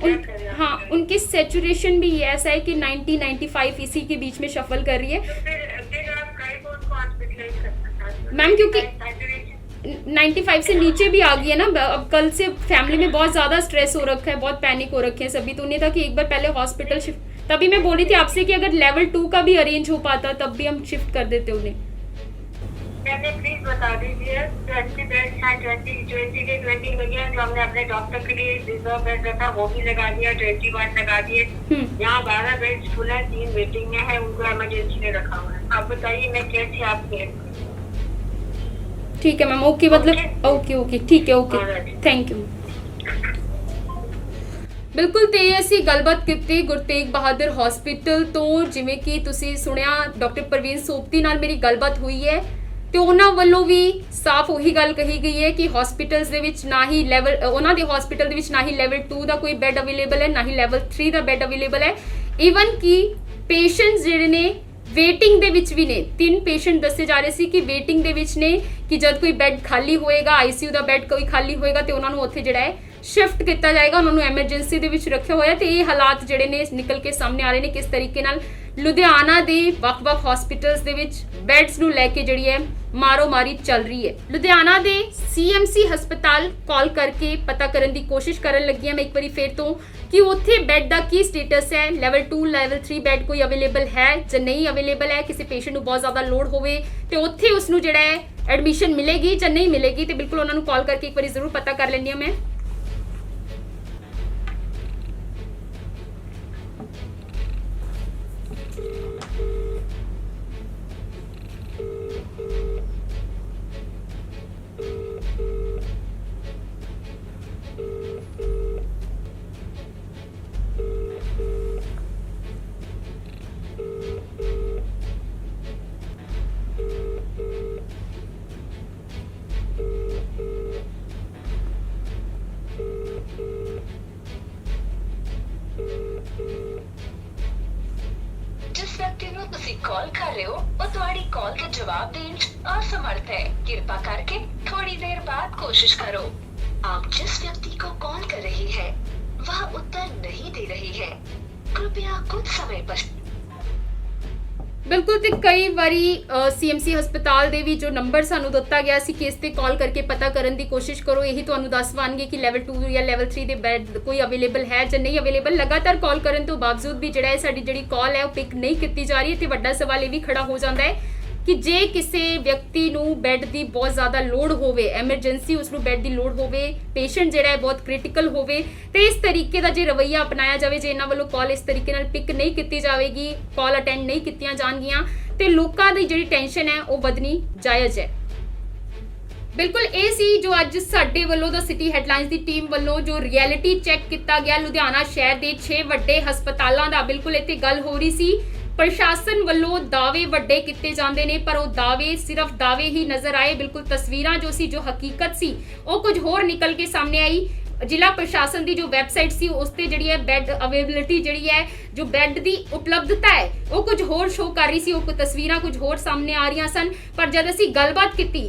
हाँ, उनकी सैचुरेशन भी ऐसा है कि 90-95 इसी के बीच में शफल कर रही है। तो फिर आप काहे को उनको हॉस्पिटलाइज कर सकते हैं मैम, क्योंकि सैचुरेशन 95 से नीचे भी आ गई है ना। अब कल से फैमिली में बहुत ज़्यादा स्ट्रेस हो रखा है, बहुत पैनिक हो रखे हैं सभी, तो उन्हें था कि एक बार पहले हॉस्पिटल शिफ्ट, तभी मैं बोल रही थी आपसे कि अगर लेवल 2 का भी अरेंज हो पाता तब भी हम शिफ्ट कर देते उन्हें। मैंने प्लीज बता दीजिए 20 बेड है, 20 के 20 लगे, जो हमने अपने डॉक्टर के लिए रिजर्व बेड रखा वो भी लगा दिया, 21 लगा दिए। यहाँ 12 बेड फुल है, 3 वेटिंग में है, उनको इमरजेंसी में रखा हुआ है। आप बताइए मैं कैसे आपकी हेल्प करूं? ठीक है मैम, ओके, मतलब ओके ठीक है, ओके, थैंक यू। ਬਿਲਕੁਲ, ਤੇ ਅਸੀਂ ਗੱਲਬਾਤ ਕੀਤੀ ਗੁਰੂ ਤੇਗ ਬਹਾਦਰ ਹਸਪੀਟਲ ਤੋਂ। ਜਿਵੇਂ ਕਿ ਤੁਸੀਂ ਸੁਣਿਆ ਡਾਕਟਰ ਪ੍ਰਵੀਨ ਸੋਬਤੀ ਨਾਲ ਮੇਰੀ ਗੱਲਬਾਤ ਹੋਈ ਹੈ ਤੇ ਉਹਨਾਂ ਵੱਲੋਂ ਵੀ ਸਾਫ਼ ਉਹੀ ਗੱਲ ਕਹੀ ਗਈ ਹੈ ਕਿ ਹਸਪੀਟਲਸ ਦੇ ਵਿੱਚ ਨਾ ਹੀ ਲੈਵਲ, ਉਹਨਾਂ ਦੇ ਹਸਪੀਟਲ ਦੇ ਵਿੱਚ ਨਾ ਹੀ ਲੈਵਲ 2 ਦਾ ਕੋਈ ਬੈੱਡ ਅਵੇਲੇਬਲ ਹੈ, ਨਾ ਹੀ ਲੈਵਲ 3 ਦਾ ਬੈੱਡ ਅਵੇਲੇਬਲ ਹੈ। ਈਵਨ ਕਿ ਪੇਸ਼ੈਂਟਸ ਜਿਹੜੇ ਨੇ ਵੇਟਿੰਗ ਦੇ ਵਿੱਚ ਵੀ ਨੇ। 3 ਪੇਸ਼ੈਂਟ ਦੱਸੇ ਜਾ ਰਹੇ ਸੀ ਕਿ ਵੇਟਿੰਗ ਦੇ ਵਿੱਚ ਨੇ, ਕਿ ਜਦ ਕੋਈ ਬੈੱਡ ਖਾਲੀ ਹੋਏਗਾ, ਆਈਸੀਯੂ ਦਾ ਬੈੱਡ ਕੋਈ ਖਾਲੀ ਹੋਏਗਾ ਤੇ ਉਹਨਾਂ ਨੂੰ ਉੱਥੇ ਜਿਹੜਾ ਹੈ ਸ਼ਿਫਟ ਕੀਤਾ ਜਾਏਗਾ, ਉਹਨਾਂ ਨੂੰ ਐਮਰਜੈਂਸੀ ਦੇ ਵਿੱਚ ਰੱਖਿਆ ਹੋਇਆ। ਤੇ ਇਹ ਹਾਲਾਤ ਜਿਹੜੇ ਨੇ ਨਿਕਲ ਕੇ ਸਾਹਮਣੇ ਆ ਰਹੇ ਨੇ, ਕਿਸ ਤਰੀਕੇ ਨਾਲ ਲੁਧਿਆਣਾ ਦੇ ਵੱਖ-ਵੱਖ ਹਸਪੀਟਲਸ ਦੇ ਵਿੱਚ ਬੈੱਡਸ ਨੂੰ ਲੈ ਕੇ ਜਿਹੜੀ ਹੈ ਮਾਰੋ ਮਾਰੀ ਚੱਲ ਰਹੀ ਹੈ। ਲੁਧਿਆਣਾ ਦੇ ਸੀਐਮਸੀ ਹਸਪਤਾਲ ਕਾਲ ਕਰਕੇ ਪਤਾ ਕਰਨ ਦੀ ਕੋਸ਼ਿਸ਼ ਕਰਨ ਲੱਗੀ ਹਾਂ ਮੈਂ ਇੱਕ ਵਾਰੀ ਫੇਰ ਤੋਂ ਕਿ ਉੱਥੇ ਬੈੱਡ ਦਾ ਕੀ ਸਟੇਟਸ ਹੈ, ਲੈਵਲ 2 ਲੈਵਲ 3 ਬੈੱਡ ਕੋਈ ਅਵੇਲੇਬਲ ਹੈ ਜਾਂ ਨਹੀਂ ਅਵੇਲੇਬਲ ਹੈ। ਕਿਸੇ ਪੇਸ਼ੈਂਟ ਨੂੰ ਬਹੁਤ ਜ਼ਿਆਦਾ ਲੋਡ ਹੋਵੇ ਤੇ ਉੱਥੇ ਉਸ ਨੂੰ ਜਿਹੜਾ ਹੈ ਐਡਮਿਸ਼ਨ ਮਿਲੇਗੀ ਜਾਂ ਨਹੀਂ ਮਿਲੇਗੀ, ਤੇ ਬਿਲਕੁਲ ਉਹਨਾਂ ਨੂੰ ਕਾਲ ਕਰਕੇ ਇੱਕ ਵਾਰੀ ਜ਼ਰੂਰ ਪਤਾ ਕਰ ਲੈਂਦੀ ਹਾਂ ਮੈਂ। जवाब देने असमर्थ है। कृपा करके थोड़ी देर बाद कोशिश करो। आप जिस व्यक्ति को कॉल कर रही है वह उत्तर नहीं दे रही है। कृपया कुछ समय पश्चात। ਬਿਲਕੁਲ ਤੇ ਕਈ ਵਾਰੀ ਸੀਐਮਸੀ ਹਸਪਤਾਲ ਦੇ ਵੀ ਜੋ ਨੰਬਰ ਸਾਨੂੰ ਦਿੱਤਾ ਗਿਆ ਸੀ ਕਿ ਇਸ ਤੇ ਕਾਲ ਕਰਕੇ ਪਤਾ ਕਰਨ ਦੀ ਕੋਸ਼ਿਸ਼ ਕਰੋ, ਇਹੀ ਤੁਹਾਨੂੰ ਦੱਸਵਾਂਗੇ ਕਿ ਲੈਵਲ 2 ਜਾਂ ਲੈਵਲ 3 ਦੇ ਬੈੱਡ ਕੋਈ ਅਵੇਲੇਬਲ ਹੈ ਜਾਂ ਨਹੀਂ ਅਵੇਲੇਬਲ। ਲਗਾਤਾਰ ਕਾਲ ਕਰਨ ਤੋਂ ਬਾਵਜੂਦ ਵੀ ਜਿਹੜਾ ਹੈ ਸਾਡੀ ਜਿਹੜੀ ਕਾਲ ਹੈ ਉਹ ਪਿਕ ਨਹੀਂ ਕੀਤੀ ਜਾ ਰਹੀ ਹੈ ਤੇ ਵੱਡਾ ਸਵਾਲ ਇਹ ਵੀ ਖੜਾ ਹੋ ਜਾਂਦਾ ਹੈ ਕਿ ਜੇ ਕਿਸੇ ਵਿਅਕਤੀ ਨੂੰ ਬੈੱਡ ਦੀ ਬਹੁਤ ਜ਼ਿਆਦਾ ਲੋੜ ਹੋਵੇ, ਐਮਰਜੈਂਸੀ ਉਸ ਨੂੰ ਬੈੱਡ ਦੀ ਲੋੜ ਹੋਵੇ, ਪੇਸ਼ੈਂਟ ਜਿਹੜਾ ਹੈ ਬਹੁਤ ਕ੍ਰਿਟੀਕਲ ਹੋਵੇ ਤੇ ਇਸ ਤਰੀਕੇ ਦਾ ਜੇ ਰਵੱਈਆ ਅਪਣਾਇਆ ਜਾਵੇ, ਜੇ ਇਹਨਾਂ ਵੱਲੋਂ ਕਾਲ ਇਸ ਤਰੀਕੇ ਨਾਲ ਪਿਕ ਨਹੀਂ ਕੀਤੀ ਜਾਵੇਗੀ, ਕਾਲ ਅਟੈਂਡ ਨਹੀਂ ਕੀਤੀਆਂ ਜਾਣਗੀਆਂ ਤੇ ਲੋਕਾਂ ਦੀ ਜਿਹੜੀ ਟੈਨਸ਼ਨ ਹੈ ਉਹ ਵਧਣੀ ਜਾਇਜ਼ ਹੈ। ਬਿਲਕੁਲ ਇਹ ਸੀ ਜੋ ਅੱਜ ਸਾਡੇ ਵੱਲੋਂ ਦਾ ਸਿਟੀ ਹੈਡਲਾਈਨਸ ਦੀ ਟੀਮ ਵੱਲੋਂ ਜੋ ਰਿਐਲਿਟੀ ਚੈੱਕ ਕੀਤਾ ਗਿਆ ਲੁਧਿਆਣਾ ਸ਼ਹਿਰ ਦੇ 6 ਵੱਡੇ ਹਸਪਤਾਲਾਂ ਦਾ। ਬਿਲਕੁਲ ਇੱਥੇ ਗੱਲ ਹੋ ਰਹੀ ਸੀ, ਪ੍ਰਸ਼ਾਸਨ ਵੱਲੋਂ ਦਾਅਵੇ ਵੱਡੇ ਕੀਤੇ ਜਾਂਦੇ ਨੇ ਪਰ ਉਹ ਦਾਅਵੇ ਸਿਰਫ ਦਾਅਵੇ ਹੀ ਨਜ਼ਰ ਆਏ। ਬਿਲਕੁਲ ਤਸਵੀਰਾਂ ਜੋ ਸੀ, ਜੋ ਹਕੀਕਤ ਸੀ ਉਹ ਕੁਝ ਹੋਰ ਨਿਕਲ ਕੇ ਸਾਹਮਣੇ ਆਈ। ਜ਼ਿਲ੍ਹਾ ਪ੍ਰਸ਼ਾਸਨ ਦੀ ਜੋ ਵੈਬਸਾਈਟ ਸੀ ਉਸ ਤੇ ਜਿਹੜੀ ਹੈ ਬੈੱਡ ਅਵੇਲੇਬਿਲਿਟੀ ਜਿਹੜੀ ਹੈ, ਜੋ ਬੈੱਡ ਦੀ ਉਪਲਬਧਤਾ ਹੈ ਉਹ ਕੁਝ ਹੋਰ ਸ਼ੋ ਕਰ ਰਹੀ ਸੀ, ਉਹ ਤਸਵੀਰਾਂ ਕੁਝ ਹੋਰ ਸਾਹਮਣੇ ਆ ਰਹੀਆਂ ਸਨ। ਪਰ ਜਦ ਅਸੀਂ ਗੱਲਬਾਤ ਕੀਤੀ,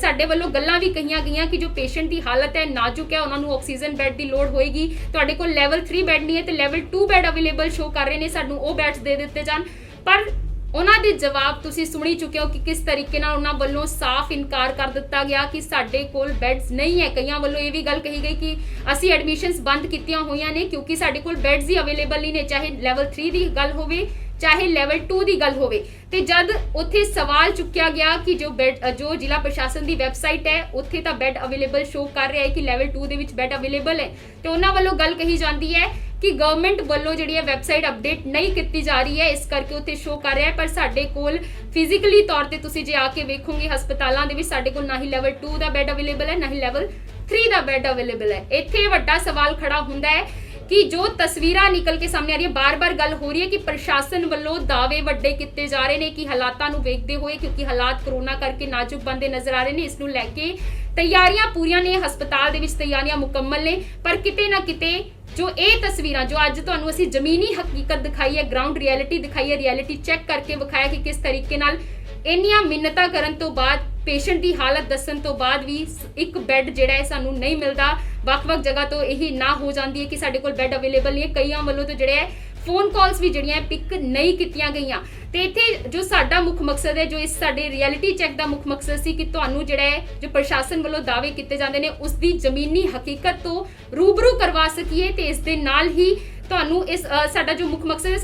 ਸਾਡੇ ਵੱਲੋਂ ਗੱਲਾਂ ਵੀ ਕਹੀਆਂ ਗਈਆਂ ਕਿ ਜੋ ਪੇਸ਼ੈਂਟ ਦੀ ਹਾਲਤ ਹੈ ਨਾਜ਼ੁਕ ਹੈ, ਉਹਨਾਂ ਨੂੰ ਆਕਸੀਜਨ ਬੈੱਡ ਦੀ ਲੋੜ ਹੋਏਗੀ, ਤੁਹਾਡੇ ਕੋਲ ਲੈਵਲ 3 ਬੈੱਡ ਨਹੀਂ ਹੈ ਤੇ ਲੈਵਲ 2 ਬੈੱਡ ਅਵੇਲੇਬਲ ਸ਼ੋ ਕਰ ਰਹੇ ਨੇ, ਸਾਨੂੰ ਉਹ ਬੈੱਡਸ ਦੇ ਦਿੱਤੇ ਜਾਣ। ਪਰ ਉਹਨਾਂ ਦੇ ਜਵਾਬ ਤੁਸੀਂ ਸੁਣੀ ਚੁੱਕੇ ਹੋ ਕਿ ਕਿਸ ਤਰੀਕੇ ਨਾਲ ਉਹਨਾਂ ਵੱਲੋਂ ਸਾਫ਼ ਇਨਕਾਰ ਕਰ ਦਿੱਤਾ ਗਿਆ ਕਿ ਸਾਡੇ ਕੋਲ ਬੈੱਡਸ ਨਹੀਂ ਹੈ। ਕਈਆਂ ਵੱਲੋਂ ਇਹ ਵੀ ਗੱਲ ਕਹੀ ਗਈ ਕਿ ਅਸੀਂ ਐਡਮਿਸ਼ਨਸ ਬੰਦ ਕੀਤੀਆਂ ਹੋਈਆਂ ਨੇ ਕਿਉਂਕਿ ਸਾਡੇ ਕੋਲ ਬੈੱਡਸ ਹੀ ਅਵੇਲੇਬਲ ਨਹੀਂ ਨੇ, ਚਾਹੇ ਲੈਵਲ 3 ਦੀ ਗੱਲ ਹੋਵੇ ਚਾਹੇ ਲੈਵਲ 2 ਦੀ ਗੱਲ ਹੋਵੇ। ਤੇ ਜਦ ਉੱਥੇ ਸਵਾਲ ਚੁੱਕਿਆ ਗਿਆ ਕਿ ਜੋ ਜ਼ਿਲ੍ਹਾ ਪ੍ਰਸ਼ਾਸਨ ਦੀ ਵੈਬਸਾਈਟ ਹੈ ਉੱਥੇ ਤਾਂ ਬੈੱਡ ਅਵੇਲੇਬਲ ਸ਼ੋ ਕਰ ਰਿਹਾ ਹੈ ਕਿ ਲੈਵਲ 2 ਦੇ ਵਿੱਚ ਬੈੱਡ ਅਵੇਲੇਬਲ ਹੈ ਤੇ ਉਹਨਾਂ ਵੱਲੋਂ ਗੱਲ ਕਹੀ ਜਾਂਦੀ ਹੈ ਕਿ ਗਵਰਨਮੈਂਟ ਵੱਲੋਂ ਜਿਹੜੀ ਹੈ ਵੈਬਸਾਈਟ ਅਪਡੇਟ ਨਹੀਂ ਕੀਤੀ ਜਾ ਰਹੀ ਹੈ, ਇਸ ਕਰਕੇ ਉੱਥੇ ਸ਼ੋ ਕਰ ਰਿਹਾ ਹੈ। ਪਰ ਸਾਡੇ ਕੋਲ ਫਿਜ਼ੀਕਲੀ ਤੌਰ ਤੇ ਤੁਸੀਂ ਜੇ ਆ ਕੇ ਵੇਖੋਗੇ ਹਸਪਤਾਲਾਂ ਦੇ ਵਿੱਚ ਸਾਡੇ ਕੋਲ ਨਾ ਹੀ ਲੈਵਲ 2 ਦਾ ਬੈੱਡ ਅਵੇਲੇਬਲ ਹੈ ਨਾ ਹੀ ਲੈਵਲ 3 ਦਾ ਬੈੱਡ ਅਵੇਲੇਬਲ ਹੈ। ਇੱਥੇ ਵੱਡਾ ਸਵਾਲ ਖੜਾ ਹੁੰਦਾ ਹੈ ਕਿ ਜੋ ਤਸਵੀਰਾਂ ਨਿਕਲ ਕੇ ਸਾਹਮਣੇ ਆ ਰਹੀਆਂ, ਬਾਰ-ਬਾਰ ਗੱਲ ਹੋ ਰਹੀ ਹੈ ਕਿ ਪ੍ਰਸ਼ਾਸਨ ਵੱਲੋਂ ਦਾਅਵੇ ਵੱਡੇ ਕੀਤੇ ਜਾ ਰਹੇ ਨੇ ਕਿ ਹਾਲਾਤਾਂ ਨੂੰ ਵੇਖਦੇ ਹੋਏ, ਕਿਉਂਕਿ ਹਾਲਾਤ ਕਰੋਨਾ ਕਰਕੇ ਨਾਜ਼ੁਕ ਬਣਦੇ ਨਜ਼ਰ ਆ ਰਹੇ ਨੇ, ਇਸ ਨੂੰ ਲੈ ਕੇ ਤਿਆਰੀਆਂ ਪੂਰੀਆਂ ਨੇ, ਹਸਪਤਾਲ ਦੇ ਵਿੱਚ ਤਿਆਰੀਆਂ ਮੁਕੰਮਲ ਨੇ। ਪਰ ਕਿਤੇ ਨਾ ਕਿਤੇ ਜੋ ਇਹ ਤਸਵੀਰਾਂ ਜੋ ਅੱਜ ਤੁਹਾਨੂੰ ਅਸੀਂ ਜ਼ਮੀਨੀ ਹਕੀਕਤ ਦਿਖਾਈ ਹੈ, ਗਰਾਊਂਡ ਰਿਐਲਿਟੀ ਦਿਖਾਈ ਹੈ, ਰਿਐਲਿਟੀ ਚੈੱਕ ਕਰਕੇ ਵਿਖਾਇਆ ਕਿ ਕਿਸ ਤਰੀਕੇ ਨਾਲ ਇੰਨੀਆਂ ਮਿੰਨਤਾਂ ਕਰਨ ਤੋਂ ਬਾਅਦ, ਪੇਸ਼ੈਂਟ ਦੀ ਹਾਲਤ ਦੱਸਣ ਤੋਂ ਬਾਅਦ ਵੀ ਇੱਕ ਬੈੱਡ ਜਿਹੜਾ ਹੈ ਸਾਨੂੰ ਨਹੀਂ ਮਿਲਦਾ। ਵੱਖ-ਵੱਖ ਜਗ੍ਹਾ ਤੋਂ ਇਹੀ ਨਾ ਹੋ ਜਾਂਦੀ ਹੈ ਕਿ ਸਾਡੇ ਕੋਲ ਬੈੱਡ ਅਵੇਲੇਬਲ ਨਹੀਂ ਹੈ। ਕਈਆਂ ਵੱਲੋਂ ਤਾਂ ਜਿਹੜੇ ਹੈ ਫੋਨ ਕਾਲਸ ਵੀ ਜਿਹੜੀਆਂ ਪਿਕ ਨਹੀਂ ਕੀਤੀਆਂ ਗਈਆਂ। ਤੇ ਇੱਥੇ ਜੋ ਸਾਡਾ ਮੁੱਖ ਮਕਸਦ ਹੈ, ਜੋ ਇਸ ਸਾਡੇ ਰਿਐਲਿਟੀ ਚੈੱਕ ਦਾ ਮੁੱਖ ਮਕਸਦ ਸੀ ਕਿ ਤੁਹਾਨੂੰ ਜਿਹੜਾ ਹੈ ਜੋ ਪ੍ਰਸ਼ਾਸਨ ਵੱਲੋਂ ਦਾਅਵੇ ਕੀਤੇ ਜਾਂਦੇ ਨੇ ਉਸ ਦੀ ਜ਼ਮੀਨੀ ਹਕੀਕਤ ਤੋਂ ਰੂਬਰੂ ਕਰਵਾ ਸਕੀਏ ਤੇ ਇਸ ਦੇ ਨਾਲ ਹੀ ਤੁਹਾਨੂੰ ਇਸ ਸਾਡਾ ਜੋ ਮੁੱਖ ਮਕਸਦ ਹੈ,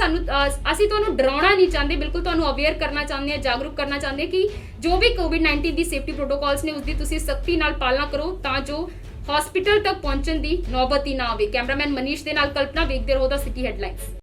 ਅਸੀਂ ਤੁਹਾਨੂੰ ਡਰਾਉਣਾ ਨਹੀਂ ਚਾਹੁੰਦੇ, ਬਿਲਕੁਲ ਤੁਹਾਨੂੰ ਅਵੇਅਰ ਕਰਨਾ ਚਾਹੁੰਦੇ ਹਾਂ, ਜਾਗਰੂਕ ਕਰਨਾ ਚਾਹੁੰਦੇ ਹਾਂ ਕਿ ਜੋ ਵੀ ਕੋਵਿਡ-19 ਦੀ ਸੇਫਟੀ ਪ੍ਰੋਟੋਕਾਲਸ ਨੇ ਉਸ ਦੀ ਤੁਸੀਂ ਸਖਤੀ ਨਾਲ ਪਾਲਣਾ ਕਰੋ ਤਾਂ ਜੋ ਹਸਪੀਟਲ ਤੱਕ ਪਹੁੰਚਣ ਦੀ ਨੌਬਤ ਹੀ ਨਾ ਆਵੇ। ਕੈਮਰਾਮੈਨ ਮਨੀਸ਼ ਦੇ ਨਾਲ ਕਲਪਨਾ, ਵੇਖਦੇ ਰਹੋ ਦਾ ਸਿਟੀ ਹੈਡਲਾਈਨਸ।